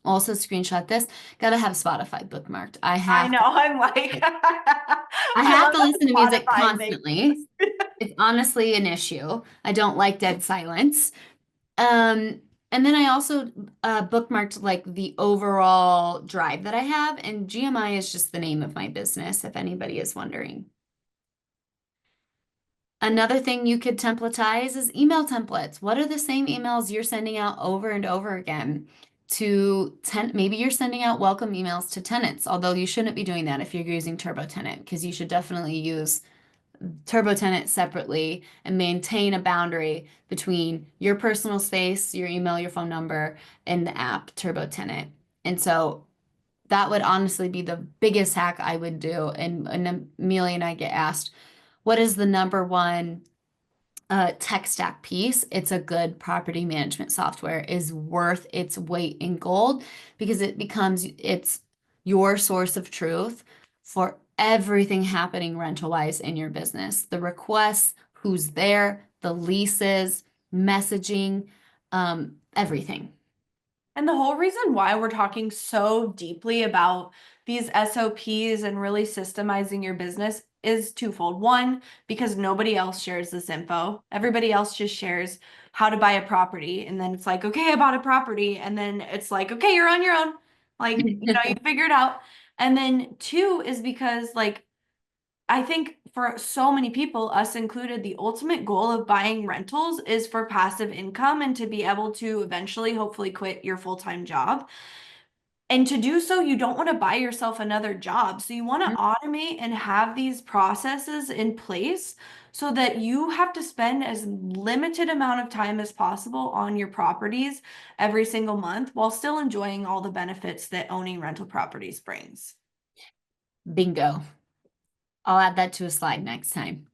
Also, screenshot this. Gotta have Spotify bookmarked. I know. I'm like, I I have love to that listen to music Spotify makes constantly. It's honestly an issue. I don't like dead silence. Um, and then I also bookmarked like the overall drive that I have, and GMI is just the name of my business, if anybody is wondering. Another thing you could templatize is email templates. What are the same emails you're sending out over and over again maybe you're sending out welcome emails to tenants, although you shouldn't be doing that if you're using TurboTenant, because you should definitely use TurboTenant separately and maintain a boundary between your personal space, your email, your phone number, and the app TurboTenant. And so that would honestly be the biggest hack I would do. And Amelia and I get asked, what is the number one tech stack piece? It's a good property management software is worth its weight in gold because it's your source of truth for everything happening rental wise in your business. The requests, who's there, the leases, messaging, everything. And the whole reason why we're talking so deeply about these SOPs and really systemizing your business is twofold. One, because nobody else shares this info. Everybody else just shares how to buy a property. And then it's like, okay, I bought a property. And then it's like, okay, you're on your own. Like, you figure it out. And then two is because like I think for so many people, us included, the ultimate goal of buying rentals is for passive income and to be able to eventually, hopefully, quit your full-time job. And to do so, you don't want to buy yourself another job. So you want to automate and have these processes in place so that you have to spend as limited amount of time as possible on your properties every single month while still enjoying all the benefits that owning rental properties brings. Bingo. I'll add that to a slide next time.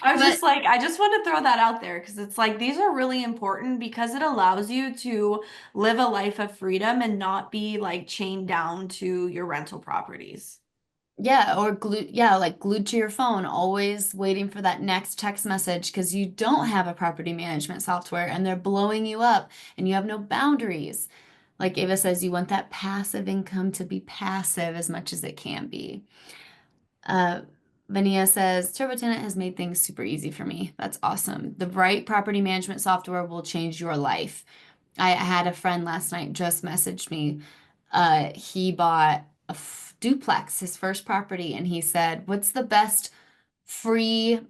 I was just But like, I just want to throw that out there because it's like these are really important because it allows you to live a life of freedom and not be like chained down to your rental properties. yeah, or like glued to your phone, always waiting for that next text message because you don't have a property management software and they're blowing you up and you have no boundaries. Like Ava says, you want that passive income to be passive as much as it can be. Uh, Vania says, TurboTenant has made things super easy for me. That's awesome. The right property management software will change your life. I had a friend last night just messaged me. He bought a duplex, his first property, and he said, "What's the best free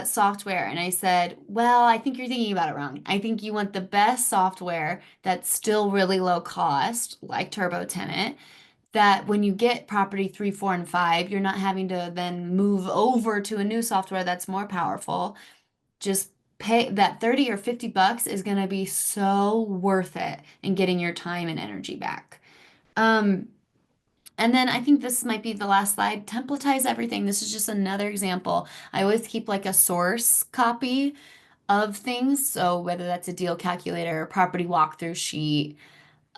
software?" And I said, "Well, I think you're thinking about it wrong. I think you want the best software that's still really low cost, like TurboTenant, that when you get property 3, 4, and 5, you're not having to then move over to a new software that's more powerful. Just pay that 30 or $50 is going to be so worth it in getting your time and energy back. Um, and then I think this might be the last slide. Templatize everything. This is just another example. I always keep like a source copy of things. So whether that's a deal calculator, property walkthrough sheet,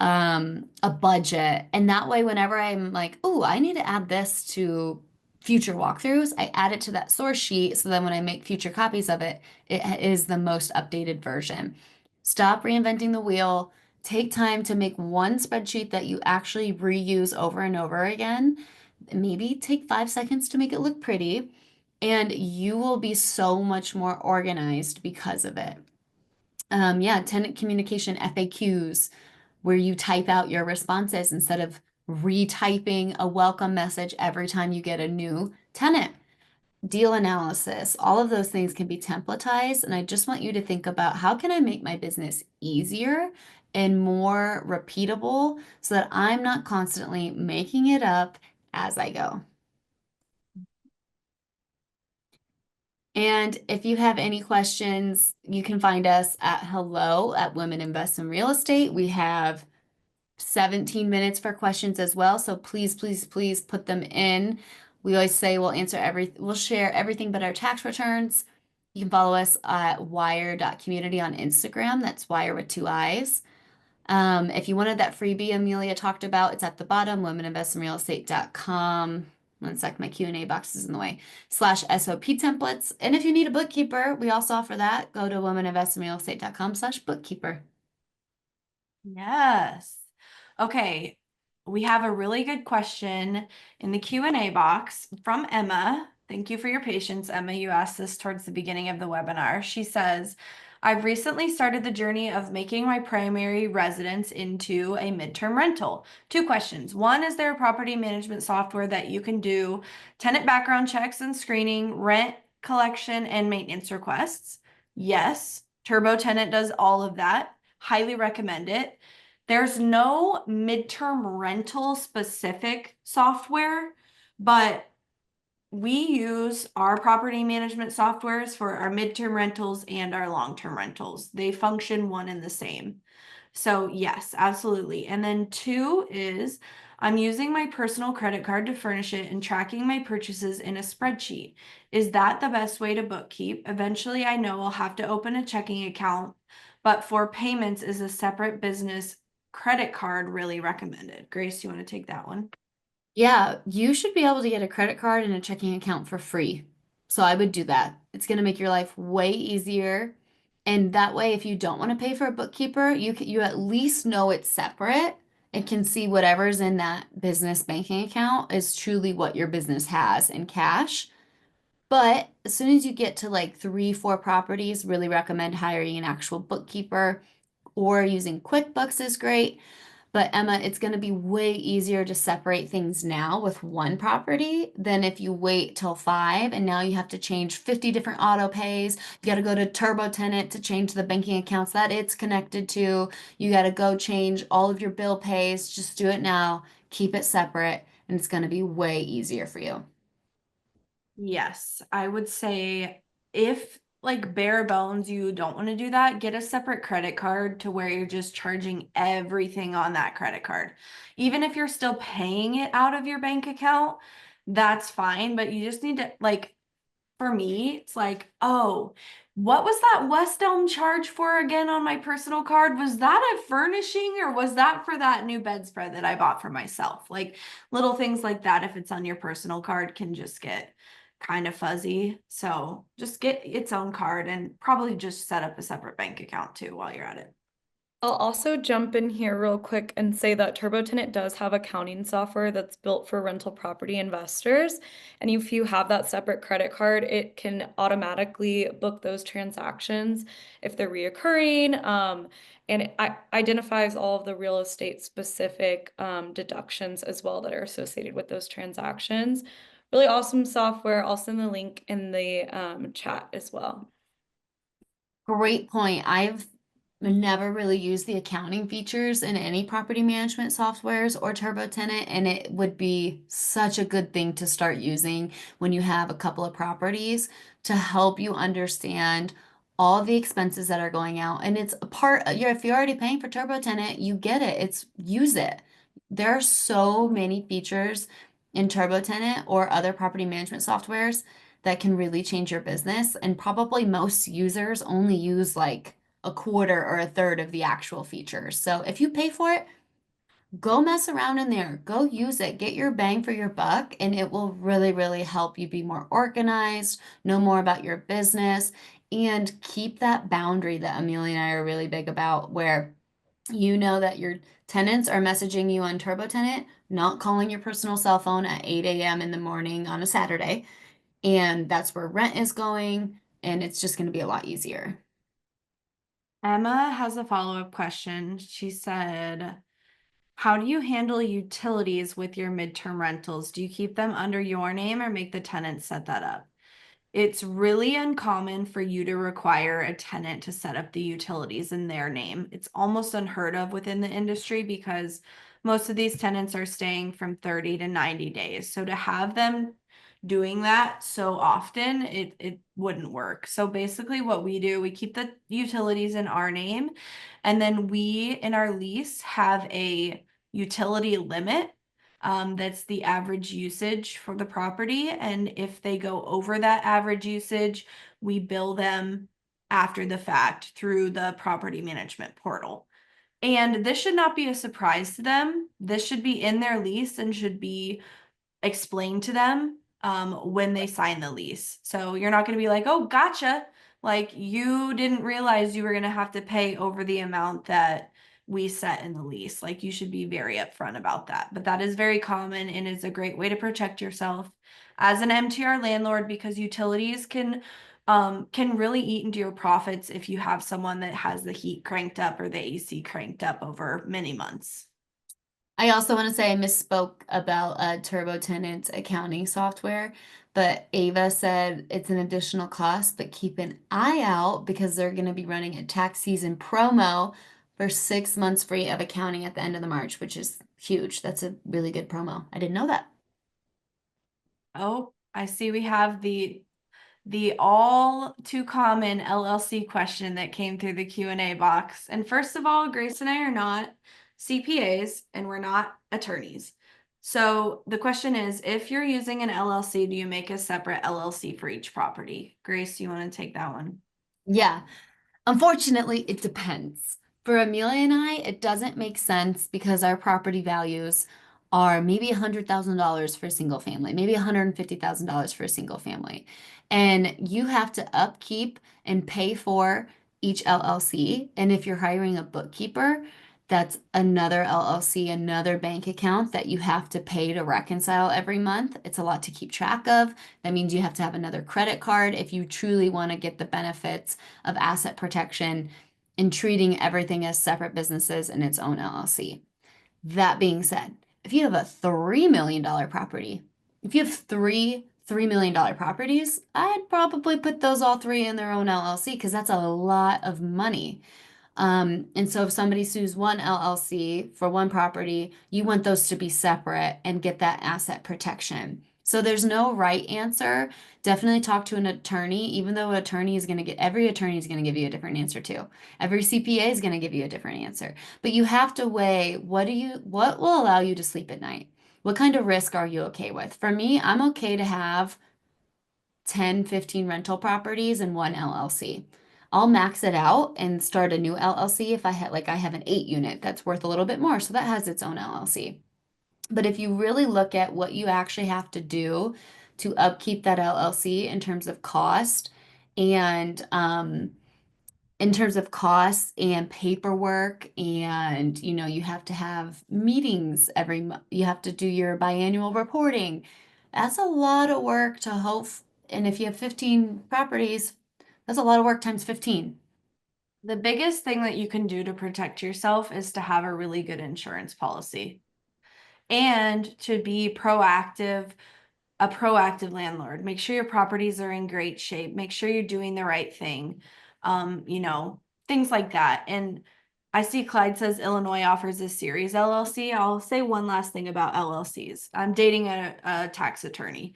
a budget. And that way, whenever I'm like, oh, I need to add this to future walkthroughs, I add it to that source sheet. So then when I make future copies of it, it is the most updated version. Stop reinventing the wheel. Take time to make one spreadsheet that you actually reuse over and over again. Maybe take 5 seconds to make it look pretty, and you will be so much more organized because of it. Yeah, tenant communication FAQs, where you type out your responses instead of retyping a welcome message every time you get a new tenant. Deal analysis, all of those things can be templatized. And I just want you to think about, how can I make my business easier and more repeatable so that I'm not constantly making it up as I go. And if you have any questions, you can find us at hello at Women Invest in Real Estate. We have 17 minutes for questions as well. So please, please, please put them in. We always say we'll share everything but our tax returns. You can follow us at WIIRE.community on Instagram. That's WIIRE with 2 I's. If you wanted that freebie Amelia talked about, it's at the bottom, womeninvestinrealestate.com. One sec, my Q&A box is in the way. / SOP templates. And if you need a bookkeeper, we also offer that. Go to womeninvestinrealestate.com / bookkeeper. Yes. Okay. We have a really good question in the Q&A box from Emma. Thank you for your patience, Emma. You asked this towards the beginning of the webinar. She says, I've recently started the journey of making my primary residence into a midterm rental. 2 questions. One, is there a property management software that you can do tenant background checks and screening, rent collection, and maintenance requests? Yes. TurboTenant does all of that. Highly recommend it. There's no midterm rental specific software, but we use our property management softwares for our midterm rentals and our long-term rentals. They function one and the same. So yes, absolutely. And then 2 is I'm using my personal credit card to furnish it and tracking my purchases in a spreadsheet. Is that the best way to bookkeep? Eventually, I know I'll have to open a checking account, but for payments, is a separate business credit card really recommended? Grace, you want to take that one? Yeah, you should be able to get a credit card and a checking account for free. So I would do that. It's going to make your life way easier. And that way, if you don't want to pay for a bookkeeper, you at least know it's separate and can see whatever's in that business banking account is truly what your business has in cash. But as soon as you get to like 3, 4 properties, really recommend hiring an actual bookkeeper, or using QuickBooks is great. But Emma, it's going to be way easier to separate things now with one property than if you wait till 5 and now you have to change 50 different auto pays. You got to go to TurboTenant to change the banking accounts that it's connected to. You got to go change all of your bill pays. Just do it now. Keep it separate, and it's going to be way easier for you. Yes, I would say if like bare bones you don't want to do that, get a separate credit card to where you're just charging everything on that credit card. Even if you're still paying it out of your bank account, that's fine, but you just need to like for me, it's like, oh, what was that West Elm charge for again on my personal card? Was that a furnishing or was that for that new bedspread that I bought for myself? Like little things like that, if it's on your personal card, can just get kind of fuzzy. So just get its own card and probably just set up a separate bank account too while you're at it. I'll also jump in here real quick and say that TurboTenant does have accounting software that's built for rental property investors. And if you have that separate credit card, it can automatically book those transactions if they're reoccurring. And it identifies all of the real estate specific deductions as well that are associated with those transactions. Really awesome software. I'll send the link in the chat as well. Great point. I've never really used the accounting features in any property management softwares or TurboTenant, and it would be such a good thing to start using when you have a couple of properties to help you understand all the expenses that are going out. And it's a part, if you're already paying for TurboTenant, you get it. Use it. There are so many features in TurboTenant or other property management softwares that can really change your business. And probably most users only use like a quarter or a third of the actual features. So if you pay for it, go mess around in there, go use it, get your bang for your buck, and it will really, really help you be more organized, know more about your business, and keep that boundary that Amelia and I are really big about, where you know that your tenants are messaging you on TurboTenant, not calling your personal cell phone at 8 a.m. in the morning on a Saturday. And that's where rent is going, and it's just going to be a lot easier. Emma has a follow-up question. She said, how do you handle utilities with your midterm rentals? Do you keep them under your name or make the tenant set that up? It's really uncommon for you to require a tenant to set up the utilities in their name. It's almost unheard of within the industry because most of these tenants are staying from 30 to 90 days. So to have them doing that so often, it wouldn't work. So basically what we do, we keep the utilities in our name, and then we in our lease have a utility limit. That's the average usage for the property. And if they go over that average usage, we bill them after the fact through the property management portal. And this should not be a surprise to them. This should be in their lease and should be explained to them when they sign the lease. So you're not going to be like, oh, gotcha. Like you didn't realize you were going to have to pay over the amount that we set in the lease. Like you should be very upfront about that. But that is very common and is a great way to protect yourself as an MTR landlord, because utilities can really eat into your profits if you have someone that has the heat cranked up or the AC cranked up over many months. I also want to say I misspoke about TurboTenant accounting software, but Ava said it's an additional cost, but keep an eye out because they're going to be running a tax season promo for 6 months free of accounting at the end of the March, which is huge. That's a really good promo. I didn't know that. Oh, I see we have the all too common LLC question that came through the Q&A box. And first of all, Grace and I are not CPAs and we're not attorneys. So the question is, if you're using an LLC, do you make a separate LLC for each property? Grace, you want to take that one? Yeah. Unfortunately, it depends. For Amelia and I, it doesn't make sense because our property values are maybe $100,000 for a single family, maybe $150,000 for a single family. And you have to upkeep and pay for each LLC. And if you're hiring a bookkeeper, that's another LLC, another bank account that you have to pay to reconcile every month. It's a lot to keep track of. That means you have to have another credit card if you truly want to get the benefits of asset protection and treating everything as separate businesses in its own LLC. That being said, if you have a $3 million property, if you have three $3 million properties, I'd probably put those all three in their own LLC because that's a lot of money. And so if somebody sues one LLC for one property, you want those to be separate and get that asset protection. So there's no right answer. Definitely talk to an attorney, even though every attorney is going to give you a different answer too. Every CPA is going to give you a different answer. But you have to weigh what will allow you to sleep at night? What kind of risk are you okay with? For me, I'm okay to have 10, 15 rental properties in one LLC. I'll max it out and start a new LLC if I have an 8 unit that's worth a little bit more, so that has its own LLC. But if you really look at what you actually have to do to upkeep that LLC and in terms of costs and paperwork, and you have to have meetings every month, you have to do your biannual reporting. That's a lot of work to hope, and if you have 15 properties, that's a lot of work times 15. The biggest thing that you can do to protect yourself is to have a really good insurance policy and to be proactive, a proactive landlord. Make sure your properties are in great shape. Make sure you're doing the right thing. You know, things like that. And I see Clyde says Illinois offers a series LLC. I'll say one last thing about LLCs. I'm dating a tax attorney,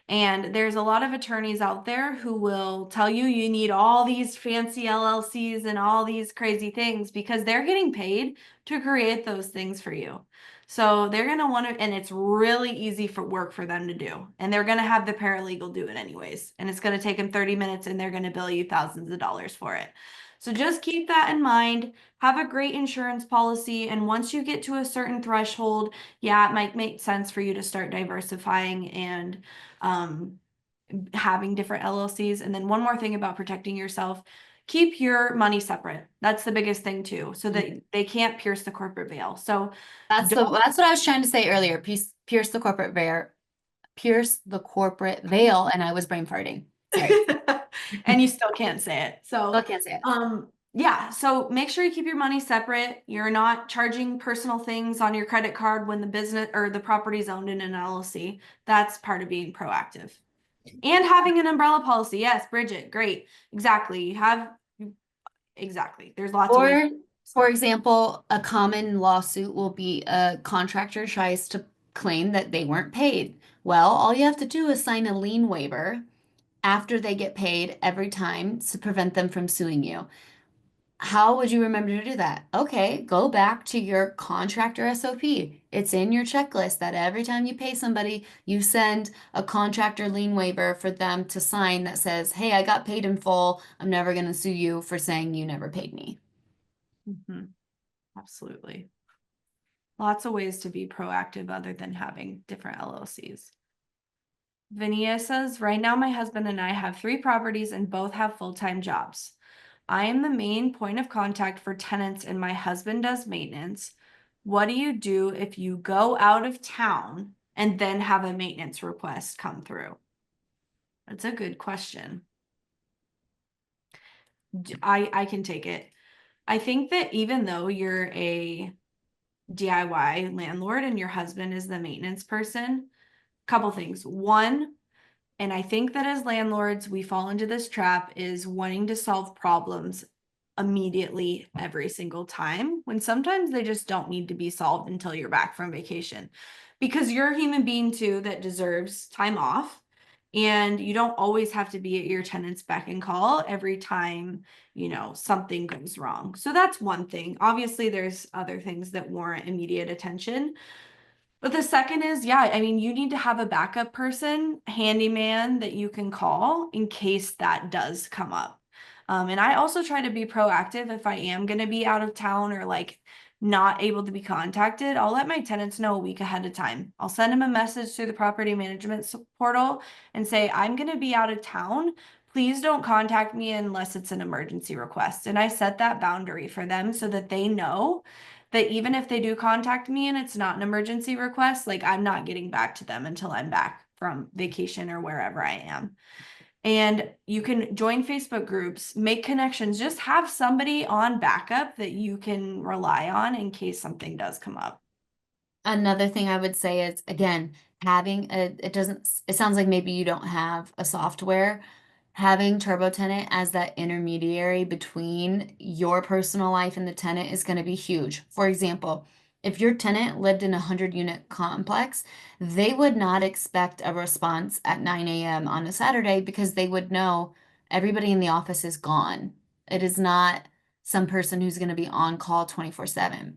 and there's a lot of attorneys out there who will tell you you need all these fancy LLCs and all these crazy things because they're getting paid to create those things for you. So they're going to want to, and it's really easy for work for them to do. And they're going to have the paralegal do it anyways. And it's going to take them 30 minutes and they're going to bill you thousands of dollars for it. So just keep that in mind. Have a great insurance policy. And once you get to a certain threshold, yeah, it might make sense for you to start diversifying and having different LLCs. And then one more thing about protecting yourself, keep your money separate. That's the biggest thing too, so that they can't pierce the corporate veil. So That's what I was trying to say earlier. Pierce the corporate veil. Pierce the corporate veil, and I was brain farting. Sorry. and you still can't say it. So I can't say it. yeah, so make sure you keep your money separate. You're not charging personal things on your credit card when the business or the property is owned in an LLC. That's part of being proactive. And having an umbrella policy. Yes, Bridget, great. Exactly. Exactly. There's lots of ways. For example, a common lawsuit will be a contractor tries to claim that they weren't paid. Well, all you have to do is sign a lien waiver after they get paid every time to prevent them from suing you. How would you remember to do that? Okay, go back to your contractor SOP. It's in your checklist that every time you pay somebody, you send a contractor lien waiver for them to sign that says, hey, I got paid in full. I'm never going to sue you for saying you never paid me. Absolutely. Lots of ways to be proactive other than having different LLCs. Vinia says, right now my husband and I have 3 properties and both have full-time jobs. I am the main point of contact for tenants and my husband does maintenance. What do you do if you go out of town and then have a maintenance request come through? That's a good question. I can take it. I think that even though you're a DIY landlord and your husband is the maintenance person, couple things. One, and I think that as landlords, we fall into this trap is wanting to solve problems immediately every single time when sometimes they just don't need to be solved until you're back from vacation because you're a human being too that deserves time off. And you don't always have to be at your tenant's beck and call every time, something goes wrong. So that's one thing. Obviously, there's other things that warrant immediate attention. But the second is, yeah, I mean, you need to have a backup person, handyman that you can call in case that does come up. And I also try to be proactive if I am going to be out of town or like not able to be contacted. I'll let my tenants know a week ahead of time. I'll send them a message through the property management portal and say, I'm going to be out of town. Please don't contact me unless it's an emergency request. And I set that boundary for them so that they know that even if they do contact me and it's not an emergency request, like I'm not getting back to them until I'm back from vacation or wherever I am. And you can join Facebook groups, make connections, just have somebody on backup that you can rely on in case something does come up. Another thing I would say is, again, it sounds like maybe you don't have a software. Having TurboTenant as that intermediary between your personal life and the tenant is going to be huge. For example, if your tenant lived in a 100-unit complex, they would not expect a response at 9 a.m. on a Saturday because they would know everybody in the office is gone. It is not some person who's going to be on call 24/7.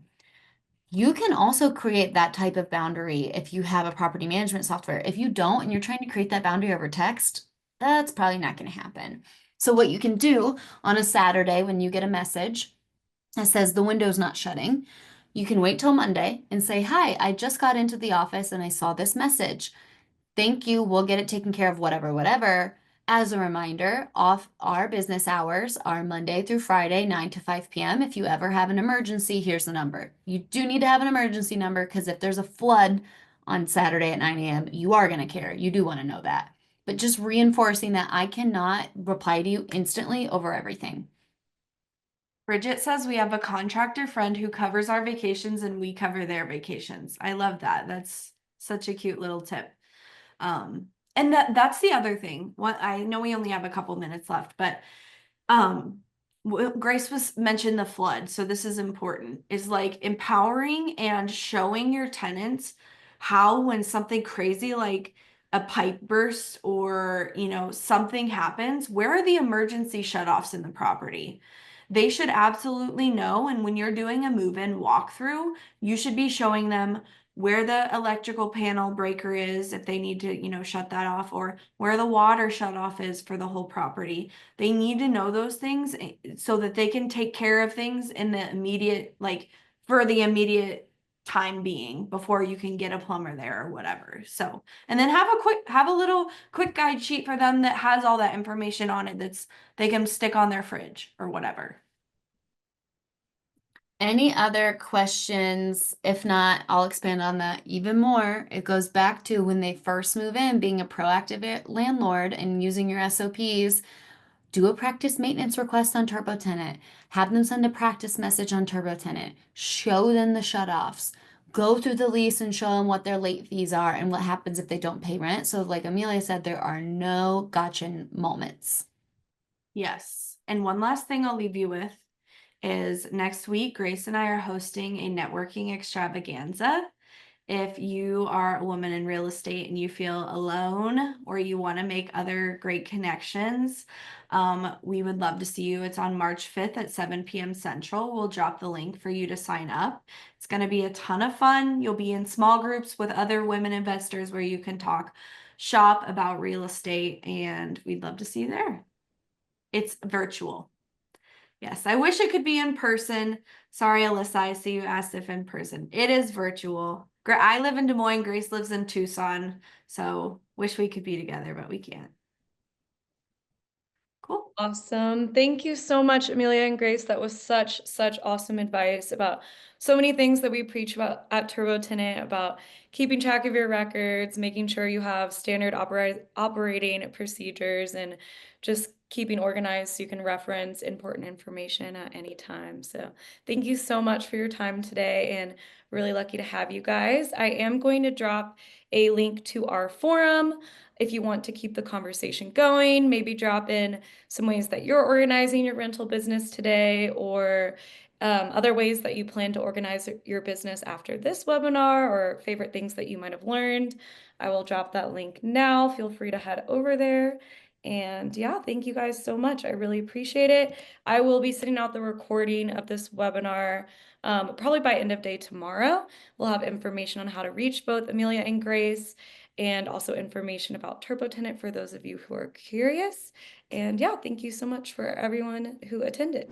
You can also create that type of boundary if you have a property management software. If you don't and you're trying to create that boundary over text, that's probably not going to happen. So what you can do on a Saturday when you get a message that says the window's not shutting, you can wait till Monday and say, hi, I just got into the office and I saw this message. Thank you. We'll get it taken care of, whatever. As a reminder, off our business hours are Monday through Friday, 9 to 5 p.m. If you ever have an emergency, here's the number. You do need to have an emergency number because if there's a flood on Saturday at 9 a.m., you are going to care. You do want to know that. But just reinforcing that I cannot reply to you instantly over everything. Bridget says we have a contractor friend who covers our vacations and we cover their vacations. I love that. That's such a cute little tip. And that's the other thing. I know we only have a couple minutes left, but Grace was mentioned the flood, so this is important, is like empowering and showing your tenants how when something crazy like a pipe burst or, something happens, where are the emergency shutoffs in the property? They should absolutely know, and when you're doing a move-in walkthrough, you should be showing them where the electrical panel breaker is if they need to, shut that off, or where the water shutoff is for the whole property. They need to know those things so that they can take care of things in the immediate, like for the immediate time being before you can get a plumber there or whatever. So, and then have a little quick guide sheet for them that has all that information on it they can stick on their fridge or whatever. Any other questions? If not, I'll expand on that even more. It goes back to when they first move in, being a proactive landlord and using your SOPs. Do a practice maintenance request on TurboTenant. Have them send a practice message on TurboTenant. Show them the shutoffs. Go through the lease and show them what their late fees are and what happens if they don't pay rent. So like Amelia said, there are no gotcha moments. Yes. And one last thing I'll leave you with is next week, Grace and I are hosting a networking extravaganza. If you are a woman in real estate and you feel alone or you want to make other great connections, we would love to see you. It's on March 5th at 7 p.m. Central. We'll drop the link for you to sign up. It's going to be a ton of fun. You'll be in small groups with other women investors where you can talk shop about real estate, and we'd love to see you there. It's virtual. Yes, I wish it could be in person. Sorry, Alyssa, I see you asked if in person. It is virtual. I live in Des Moines, Grace lives in Tucson, so wish we could be together, but we can't. Cool. Awesome. Thank you so much, Amelia and Grace. That was such awesome advice about so many things that we preach about at TurboTenant, about keeping track of your records, making sure you have standard operating procedures, and just keeping organized so you can reference important information at any time. So thank you so much for your time today, and really lucky to have you guys. I am going to drop a link to our forum if you want to keep the conversation going. Maybe drop in some ways that you're organizing your rental business today, or other ways that you plan to organize your business after this webinar, or favorite things that you might have learned. I will drop that link now. Feel free to head over there. And yeah, thank you guys so much. I really appreciate it. I will be sending out the recording of this webinar probably by end of day tomorrow. We'll have information on how to reach both Amelia and Grace, and also information about TurboTenant for those of you who are curious. And yeah, thank you so much for everyone who attended.